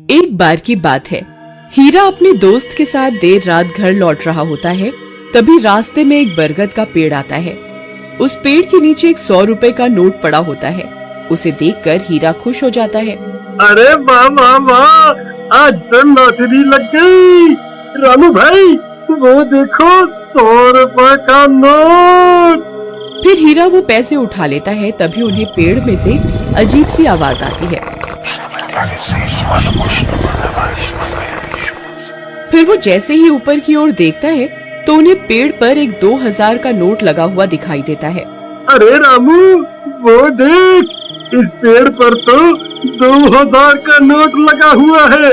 एक बार की बात है, हीरा अपने दोस्त के साथ देर रात घर लौट रहा होता है। तभी रास्ते में एक बरगद का पेड़ आता है। उस पेड़ के नीचे एक 100 रुपए का नोट पड़ा होता है। उसे देखकर हीरा खुश हो जाता है। अरे वाह वाह वाह, आज तो लॉटरी लग गई। रामू भाई वो देखो 100 रुपए का नोट। फिर हीरा वो पैसे उठा लेता है। तभी उन्हें पेड़ में से अजीब सी आवाज आती है। फिर वो जैसे ही ऊपर की ओर देखता है तो उन्हें पेड़ पर एक 2000 का नोट लगा हुआ दिखाई देता है। अरे रामू वो देख, इस पेड़ पर तो 2000 का नोट लगा हुआ है।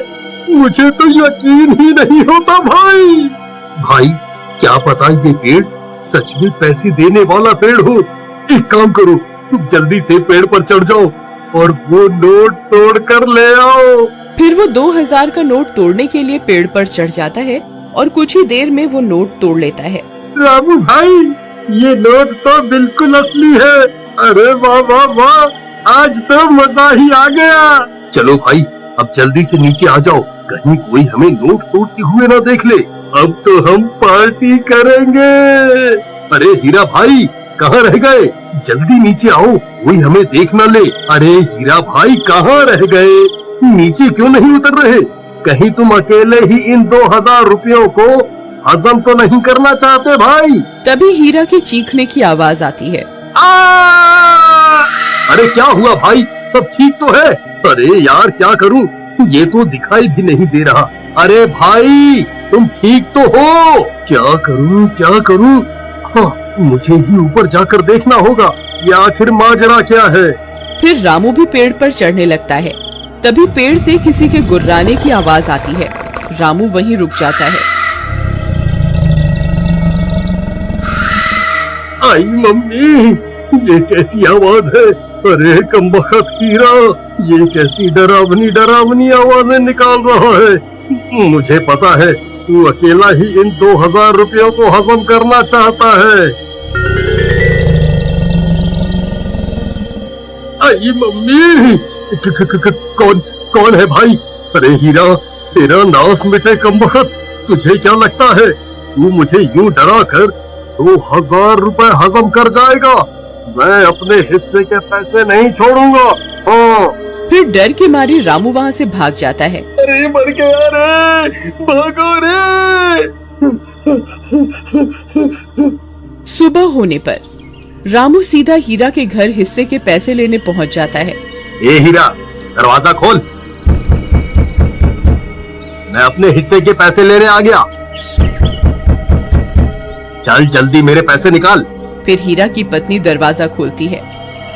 मुझे तो यकीन ही नहीं होता भाई। भाई क्या पता ये पेड़ सच में पैसे देने वाला पेड़ हो। एक काम करो, तुम जल्दी से पेड़ पर चढ़ जाओ और वो नोट तोड़ कर ले आओ। फिर वो 2000 का नोट तोड़ने के लिए पेड़ पर चढ़ जाता है और कुछ ही देर में वो नोट तोड़ लेता है। रामू भाई ये नोट तो बिल्कुल असली है। अरे वाह वाह वाह, आज तो मजा ही आ गया। चलो भाई अब जल्दी से नीचे आ जाओ, कहीं कोई हमें नोट तोड़ते हुए ना देख ले। अब तो हम पार्टी करेंगे। अरे हीरा भाई कहाँ रह गए? जल्दी नीचे आओ, कोई हमें देख ना ले। अरे हीरा भाई कहाँ रह गए? नीचे क्यों नहीं उतर रहे? कहीं तुम अकेले ही इन 2000 रुपयों को हजम तो नहीं करना चाहते भाई? तभी हीरा की चीखने की आवाज आती है। अरे क्या हुआ भाई, सब ठीक तो है? अरे यार क्या करूं, ये तो दिखाई भी नहीं दे रहा। अरे भाई तुम ठीक तो हो? क्या करूं? हाँ, मुझे ही ऊपर जाकर देखना होगा ये आखिर माजरा क्या है। फिर रामू भी पेड़ पर चढ़ने लगता है। तभी पेड़ से किसी के गुर्राने की आवाज आती है। रामू वहीं रुक जाता है। आई मम्मी, ये कैसी आवाज है? अरे कमबख्त हीरा, ये कैसी डरावनी आवाजें निकाल रहा है। मुझे पता है तू अकेला ही इन 2000 रुपयों को हजम करना चाहता है। आई मम्मी, कौन है भाई? अरे हीरा तेरा नाश मिटे कमबख्त, तुझे क्या लगता है तू मुझे यूं डरा कर 2000 रुपए हजम कर जाएगा? मैं अपने हिस्से के पैसे नहीं छोड़ूंगा। हाँ। फिर डर के मारे रामू वहाँ से भाग जाता है। अरे मर गया रे, भागो रे। सुबह होने पर रामू सीधा हीरा के घर हिस्से के पैसे लेने पहुँच जाता है। ए हीरा दरवाजा खोल, मैं अपने हिस्से के पैसे लेने आ गया। चल जल्दी मेरे पैसे निकाल। फिर हीरा की पत्नी दरवाजा खोलती है।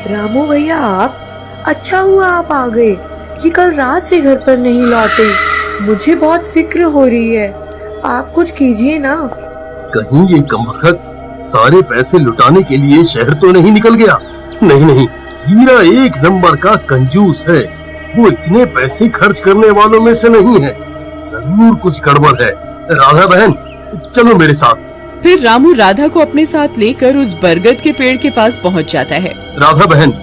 रामू भैया आप, अच्छा हुआ आप आ गए। ये कल रात से घर पर नहीं लौटे, मुझे बहुत फिक्र हो रही है। आप कुछ कीजिए ना। कहीं ये कमबख्त सारे पैसे लुटाने के लिए शहर तो नहीं निकल गया? नहीं, हीरा एक नंबर का कंजूस है। वो इतने पैसे खर्च करने वालों में से नहीं है। जरूर कुछ गड़बड़ है। राधा बहन चलो मेरे साथ। फिर रामू राधा को अपने साथ लेकर उस बरगद के पेड़ के पास पहुंच जाता है। राधा बहन,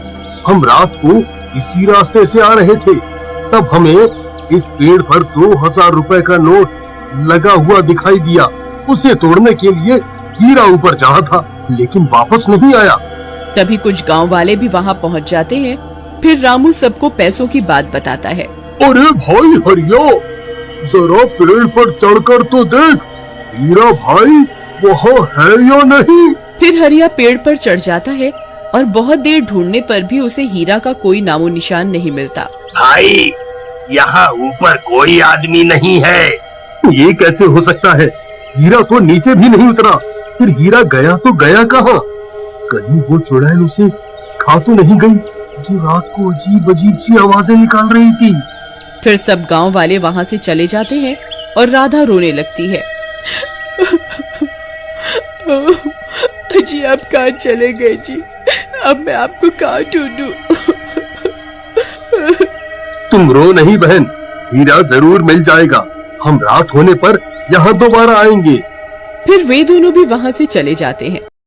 हम रात को इसी रास्ते से आ रहे थे, तब हमें इस पेड़ पर 2000 रुपए का नोट लगा हुआ दिखाई दिया। उसे तोड़ने के लिए हीरा ऊपर चढ़ा था, लेकिन वापस नहीं आया। तभी कुछ गांव वाले भी वहां पहुंच जाते हैं। फिर रामू सबको पैसों की बात बताता है। अरे भाई हरिया, जरा पेड़ पर चढ़कर तो देख, हीरा भाई वहाँ है या नहीं? फिर हरिया पेड़ पर चढ़ जाता है और बहुत देर ढूंढने पर भी उसे हीरा का कोई नामो निशान नहीं मिलता। भाई यहाँ ऊपर कोई आदमी नहीं है। ये कैसे हो सकता है? हीरा तो नीचे भी नहीं उतरा। फिर हीरा गया तो गया कहाँ? कहीं वो चुड़ैल उसे खा तो नहीं गई जो रात को अजीब सी आवाजें निकाल रही थी? फिर सब गांव वाले वहाँ से चले जाते हैं और राधा रोने लगती है। जी आप कहाँ चले गए जी? अब मैं आपको कहाँ ढूंढूं? तुम रो नहीं बहन, हीरा जरूर मिल जाएगा। हम रात होने पर यहाँ दोबारा आएंगे। फिर वे दोनों भी वहाँ से चले जाते हैं।